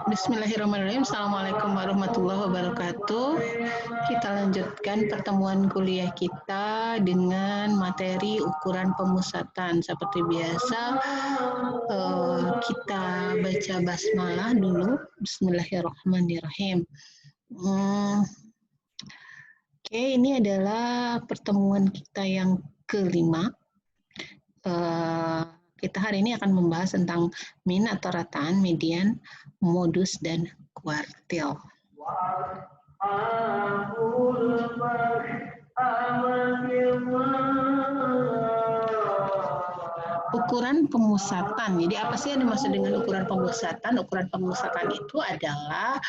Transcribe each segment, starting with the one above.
Bismillahirrahmanirrahim. Assalamualaikum warahmatullahi wabarakatuh. Kita lanjutkan pertemuan kuliah kita dengan materi ukuran pemusatan. Seperti biasa, kita baca basmalah dulu. Bismillahirrahmanirrahim. Oke, ini adalah pertemuan kita yang kelima. Kita hari ini akan membahas tentang min atau rataan, median, modus, dan kuartil. Ukuran pemusatan. Jadi apa sih yang dimaksud dengan ukuran pemusatan? Ukuran pemusatan itu adalah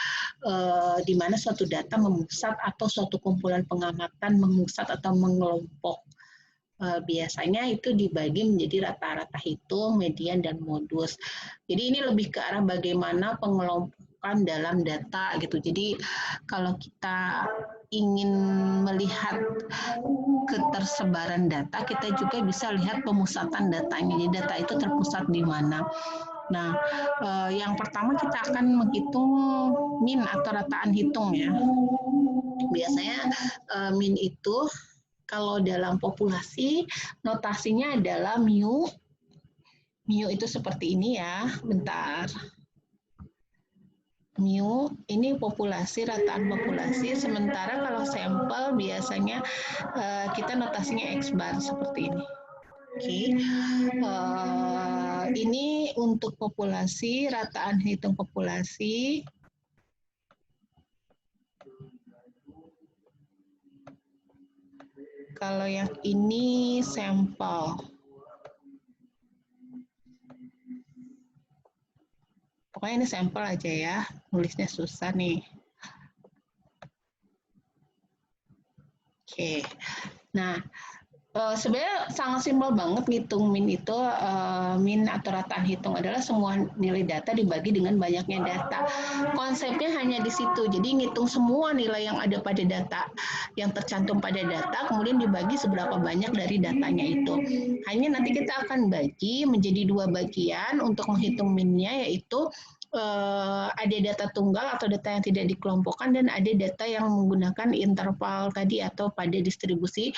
di mana suatu data memusat atau suatu kumpulan pengamatan memusat atau mengelompok. Biasanya itu dibagi menjadi rata-rata hitung, median, dan modus. Jadi ini lebih ke arah bagaimana pengelompokan dalam data gitu. Jadi kalau kita ingin melihat ketersebaran data, kita juga bisa lihat pemusatan datanya. Jadi data itu terpusat di mana. Nah, yang pertama kita akan menghitung min atau rataan hitung ya. Biasanya min itu kalau dalam populasi, notasinya adalah mu. Mu itu seperti ini ya, bentar. Mu, ini populasi, rataan populasi. Sementara kalau sampel, biasanya kita notasinya X bar, seperti ini. Oke. Ini untuk populasi, rataan hitung populasi. Kalau yang ini sampel. Pokoknya ini sampel aja ya. Nulisnya susah nih. Oke. Nah, sebenarnya sangat simpel banget ngitung min itu. Min atau rataan hitung adalah semua nilai data dibagi dengan banyaknya data. Konsepnya hanya di situ. Jadi ngitung semua nilai yang ada pada data, yang tercantum pada data, kemudian dibagi seberapa banyak dari datanya itu. Hanya nanti kita akan bagi menjadi dua bagian untuk menghitung minnya, yaitu ada data tunggal atau data yang tidak dikelompokkan, dan ada data yang menggunakan interval tadi atau pada distribusi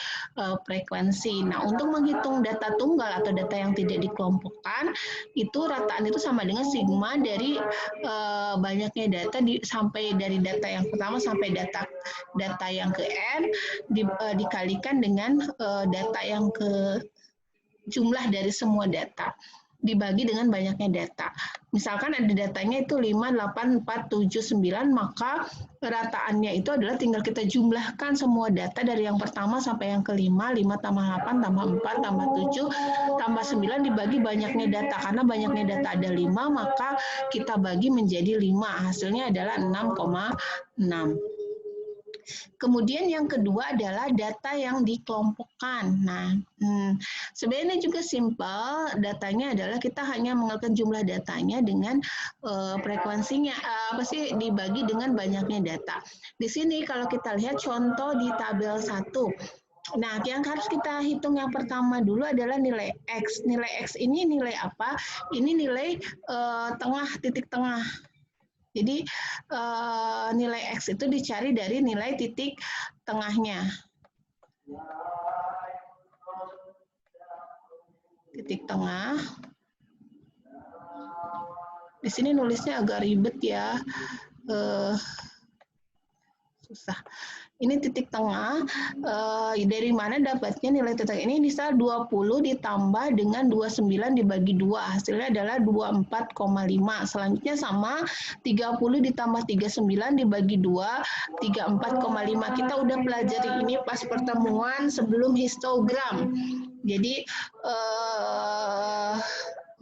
frekuensi. Nah, untuk menghitung data tunggal atau data yang tidak dikelompokkan, itu rataan itu sama dengan sigma dari banyaknya data sampai dari data yang pertama sampai data yang ke n dikalikan dengan data yang ke jumlah dari semua data dibagi dengan banyaknya data. Misalkan ada datanya itu 5, 8, 4, 7, 9, maka rataannya itu adalah tinggal kita jumlahkan semua data dari yang pertama sampai yang kelima, 5 tambah 8 tambah 4 tambah 7 tambah 9 dibagi banyaknya data. Karena banyaknya data ada 5, maka kita bagi menjadi 5. Hasilnya adalah 6,6. Kemudian yang kedua adalah data yang dikelompokkan. Nah, sebenarnya juga simpel. Datanya adalah kita hanya mengenalkan jumlah datanya dengan frekuensinya. Dibagi dengan banyaknya data. Di sini kalau kita lihat contoh di tabel 1. Nah, yang harus kita hitung yang pertama dulu adalah nilai X. Nilai X ini nilai apa? Ini nilai titik tengah. Jadi nilai X itu dicari dari nilai titik tengahnya. Titik tengah. Di sini nulisnya agak ribet ya. Susah. Ini titik tengah, dari mana dapatnya nilai titik ini? Bisa 20 ditambah dengan 29 dibagi 2, hasilnya adalah 24,5. Selanjutnya sama, 30 ditambah 39 dibagi 2, 34,5. Kita udah pelajari ini pas pertemuan sebelum histogram. Jadi,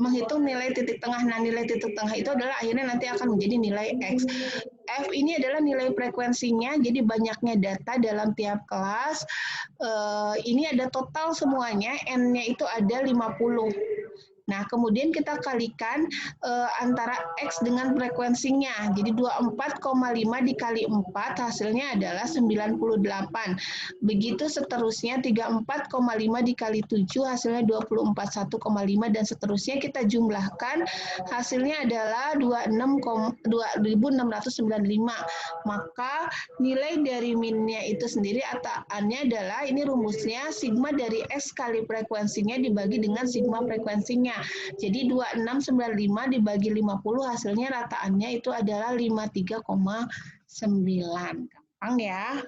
menghitung nilai titik tengah. Nah, nilai titik tengah itu adalah akhirnya nanti akan menjadi nilai X. F ini adalah nilai frekuensinya, jadi banyaknya data dalam tiap kelas. Ini ada total semuanya, N-nya itu ada 50. Nah, kemudian kita kalikan antara X dengan frekuensinya. Jadi 24,5 dikali 4 hasilnya adalah 98. Begitu seterusnya 34,5 dikali 7 hasilnya 24,1,5 dan seterusnya kita jumlahkan hasilnya adalah 2695. Maka nilai dari minnya itu sendiri atau A-nya adalah ini rumusnya sigma dari X kali frekuensinya dibagi dengan sigma frekuensinya. Jadi 2695 dibagi 50 hasilnya rataannya itu adalah 53,9. Gampang ya.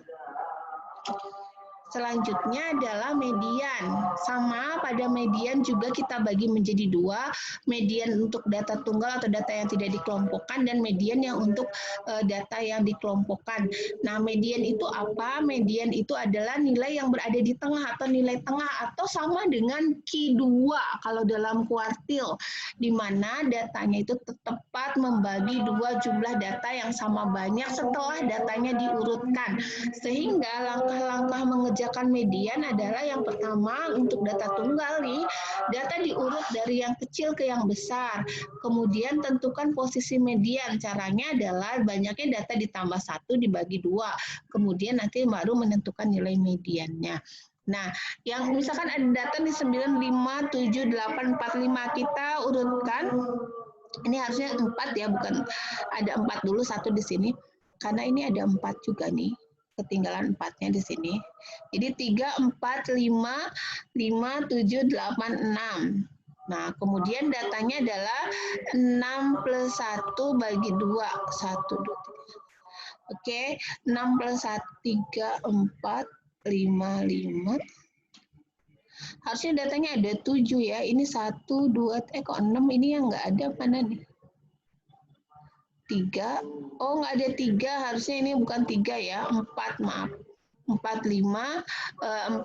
Selanjutnya adalah median. Sama, pada median juga kita bagi menjadi dua, median untuk data tunggal atau data yang tidak dikelompokkan, dan median yang untuk data yang dikelompokkan. Nah, median itu apa? Median itu adalah nilai yang berada di tengah atau nilai tengah, atau sama dengan Q2 kalau dalam kuartil, di mana datanya itu tepat membagi dua jumlah data yang sama banyak setelah datanya diurutkan. Sehingga langkah-langkah mengerjakan median adalah yang pertama untuk data tunggal nih, data diurut dari yang kecil ke yang besar. Kemudian tentukan posisi median. Caranya adalah banyaknya data ditambah 1 dibagi 2. Kemudian nanti baru menentukan nilai mediannya. Nah, yang misalkan ada data nih 9, 5, 7, 8, 4, 5, kita urutkan. Ini harusnya 4 ya, bukan ada 4 dulu, 1 di sini. Karena ini ada 4 juga nih. Ketinggalan 4-nya di sini. Jadi 3, 4, 5, 5, 7, 8, 6. Nah, kemudian datanya adalah 6 plus 1 bagi 2. 1, 2, 3. Oke, 6 plus 1, 3, 4, 5, 5. Harusnya datanya ada 7 ya. Ini 1, 2, kok 6 ini yang nggak ada mana nih? 3, oh nggak ada 3, harusnya ini bukan 3 ya, 4, maaf. 4, 5,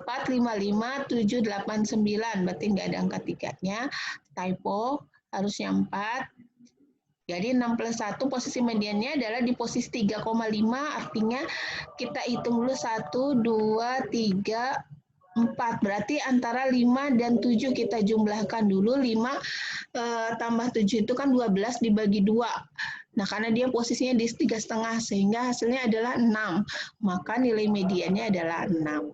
4, 5, 5, 7, 8, 9, berarti nggak ada angka 3-nya, typo, harusnya 4. Jadi 6 plus 1, posisi mediannya adalah di posisi 3,5, artinya kita hitung dulu 1, 2, 3, 4, berarti antara 5 dan 7 kita jumlahkan dulu, 5 tambah 7 itu kan 12 dibagi 2. Nah, karena dia posisinya di 3,5, sehingga hasilnya adalah 6. Maka nilai mediannya adalah 6.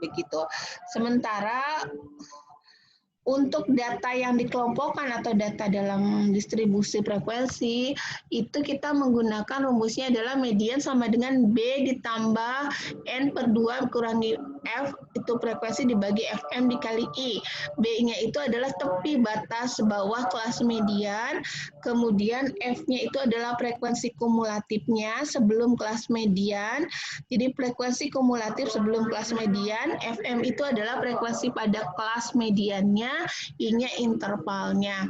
Begitu. Sementara untuk data yang dikelompokkan atau data dalam distribusi frekuensi, itu kita menggunakan rumusnya adalah median sama dengan B ditambah N per 2 kurangi F, itu frekuensi dibagi FM dikali I. B-nya itu adalah tepi batas bawah kelas median, kemudian F-nya itu adalah frekuensi kumulatifnya sebelum kelas median. Jadi frekuensi kumulatif sebelum kelas median, FM itu adalah frekuensi pada kelas mediannya, I-nya intervalnya.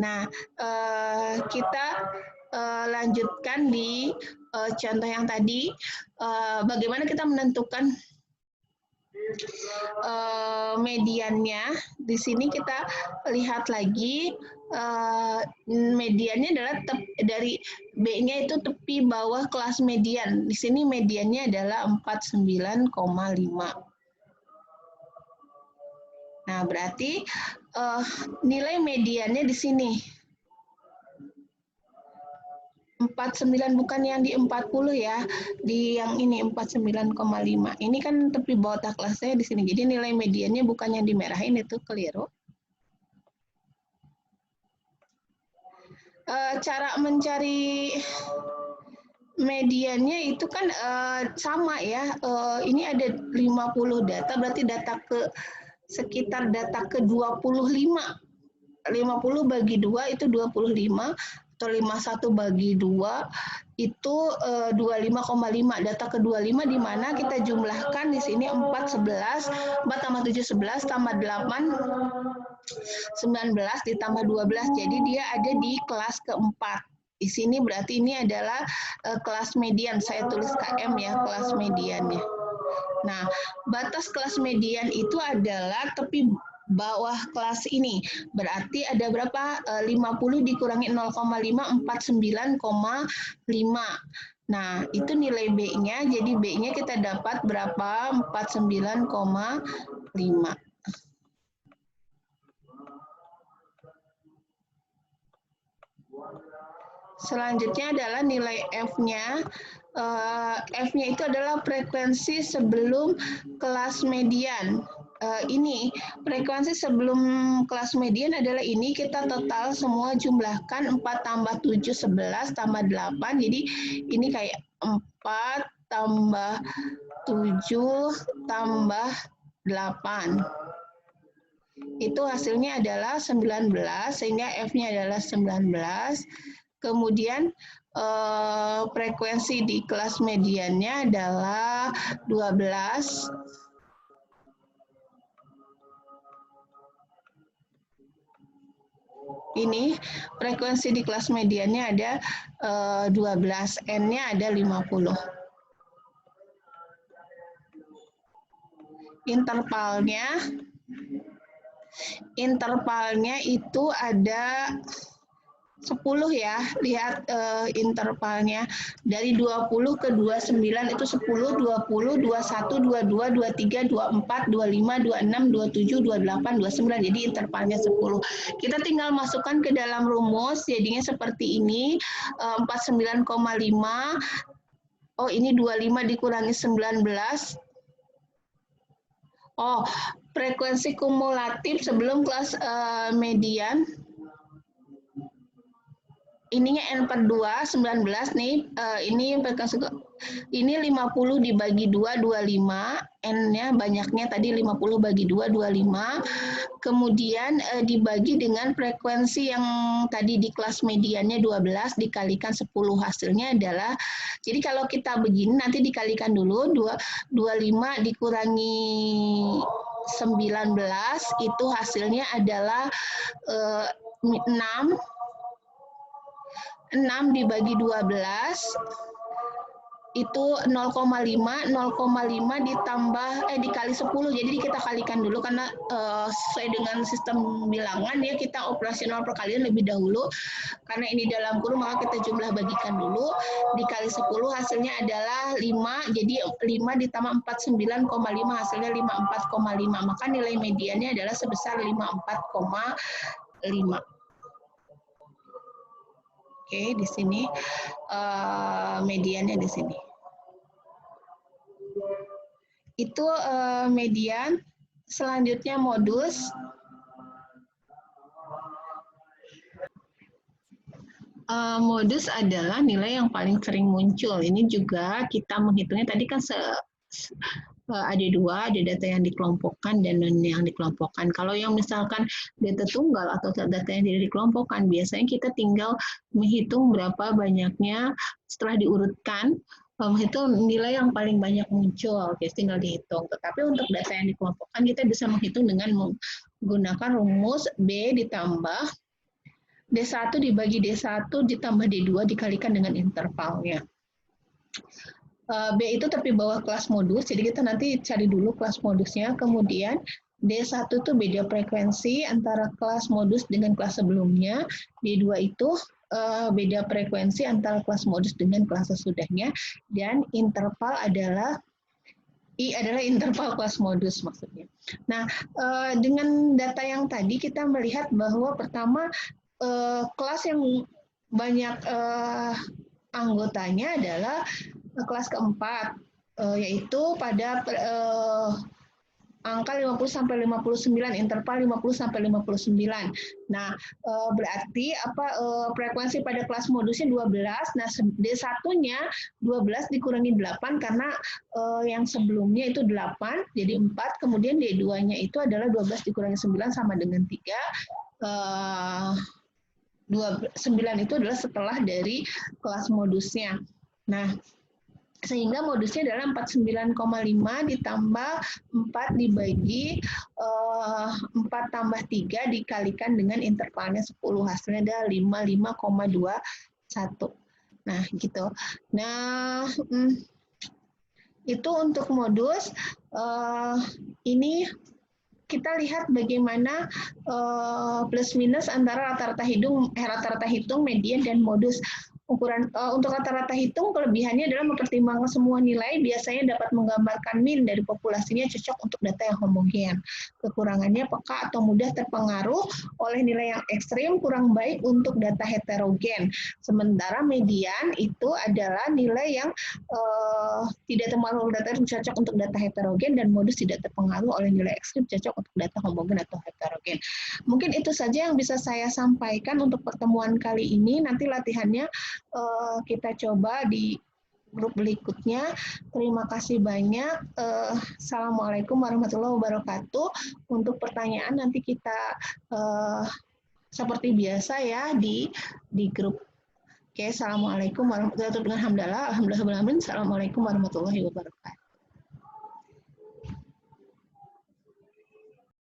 Nah, kita lanjutkan di contoh yang tadi, bagaimana kita menentukan mediannya. Di sini kita lihat lagi, mediannya adalah dari B-nya itu tepi bawah kelas median. Di sini mediannya adalah 49,5. Nah, berarti nilai mediannya di sini. 49, bukan yang di 40 ya. Di yang ini 49,5. Ini kan tepi bawah kelasnya di sini. Jadi nilai mediannya bukan yang dimerahin, itu keliru. Cara mencari mediannya itu kan sama ya. Ini ada 50 data, berarti data ke sekitar data ke 25. 50 bagi 2 itu 25, atau 51 bagi 2 itu 25,5. Data ke 25 di mana kita jumlahkan di sini 4, 11, 4 tambah 7, 11, tambah 8, 19, ditambah 12. Jadi dia ada di kelas keempat. Di sini berarti ini adalah kelas median. Saya tulis KM ya, kelas mediannya. Nah, batas kelas median itu adalah tepi bawah kelas ini. Berarti ada berapa? 50 dikurangi 0,5, 49,5. Nah, itu nilai B-nya. Jadi B-nya kita dapat berapa? 49,5. Selanjutnya adalah nilai F-nya. F-nya itu adalah frekuensi sebelum kelas median. Ini frekuensi sebelum kelas median adalah ini, kita total semua jumlahkan 4 tambah 7 11 tambah 8, jadi ini kayak 4 tambah 7 tambah 8. Itu hasilnya adalah 19, sehingga F-nya adalah 19. Kemudian frekuensi di kelas mediannya adalah 12. Ini frekuensi di kelas mediannya ada 12, N-nya ada 50. Intervalnya itu ada 10 ya, lihat intervalnya dari 20 ke 29 itu 10, 20, 21, 22, 23, 24, 25, 26, 27, 28, 29. Jadi intervalnya 10. Kita tinggal masukkan ke dalam rumus, jadinya seperti ini, 49,5. Oh, ini 25 dikurangi 19. Oh, frekuensi kumulatif sebelum kelas median. Ininya N/2, 19 nih, ini frekuensi, ini 50 dibagi 2, 25, N-nya banyaknya tadi 50 bagi 2, 25, kemudian dibagi dengan frekuensi yang tadi di kelas mediannya 12, dikalikan 10, hasilnya adalah, jadi kalau kita begini nanti dikalikan dulu, 25 dikurangi 19, itu hasilnya adalah 6, 6 dibagi 12 itu 0,5, 0,5 ditambah dikali 10. Jadi kita kalikan dulu karena sesuai dengan sistem bilangan ya, kita operasional perkalian lebih dahulu. Karena ini dalam kurung maka kita jumlah bagikan dulu, dikali 10 hasilnya adalah 5. Jadi 5 ditambah 49,5 hasilnya 54,5. Maka nilai mediannya adalah sebesar 54,5. Oke, di sini mediannya di sini. Itu median. Selanjutnya modus. Modus adalah nilai yang paling sering muncul. Ini juga kita menghitungnya tadi kan ada dua, ada data yang dikelompokkan dan non yang dikelompokkan. Kalau yang misalkan data tunggal atau data yang tidak dikelompokkan, biasanya kita tinggal menghitung berapa banyaknya setelah diurutkan, itu nilai yang paling banyak muncul, oke, tinggal dihitung. Tetapi untuk data yang dikelompokkan, kita bisa menghitung dengan menggunakan rumus B ditambah D1 dibagi D1 ditambah D2 dikalikan dengan intervalnya. B itu tepi bawah kelas modus, jadi kita nanti cari dulu kelas modusnya, kemudian D1 itu beda frekuensi antara kelas modus dengan kelas sebelumnya, D2 itu beda frekuensi antara kelas modus dengan kelas sesudahnya, dan interval adalah I adalah interval kelas modus maksudnya. Nah, dengan data yang tadi kita melihat bahwa pertama kelas yang banyak anggotanya adalah kelas keempat, yaitu pada angka 50-59, interval 50-59. Nah, berarti frekuensi pada kelas modusnya 12, nah D1-nya 12 dikurangi 8 karena yang sebelumnya itu 8, jadi 4, kemudian D2-nya itu adalah 12 dikurangi 9 sama dengan 3, 9 itu adalah setelah dari kelas modusnya. Nah, sehingga modusnya adalah 49,5 ditambah 4 dibagi 4 tambah 3 dikalikan dengan intervalnya 10. Hasilnya adalah 55,21. Nah, gitu. Nah, itu untuk modus. Ini kita lihat bagaimana plus minus antara rata-rata hitung median dan modus. Untuk rata-rata hitung, kelebihannya adalah mempertimbangkan semua nilai, biasanya dapat menggambarkan mean dari populasinya cocok untuk data yang homogen. Kekurangannya peka atau mudah terpengaruh oleh nilai yang ekstrim, kurang baik untuk data heterogen. Sementara median itu adalah nilai yang tidak terpengaruh data yang cocok untuk data heterogen, dan modus tidak terpengaruh oleh nilai ekstrim, cocok untuk data homogen atau heterogen. Mungkin itu saja yang bisa saya sampaikan untuk pertemuan kali ini. Nanti latihannya kita coba di grup berikutnya. Terima kasih banyak. Assalamualaikum warahmatullahi wabarakatuh. Untuk pertanyaan nanti kita seperti biasa ya di grup. Oke, assalamualaikum warahmatullahi wabarakatuh. Alhamdulillah, alhamdulillah. Assalamualaikum warahmatullahi wabarakatuh.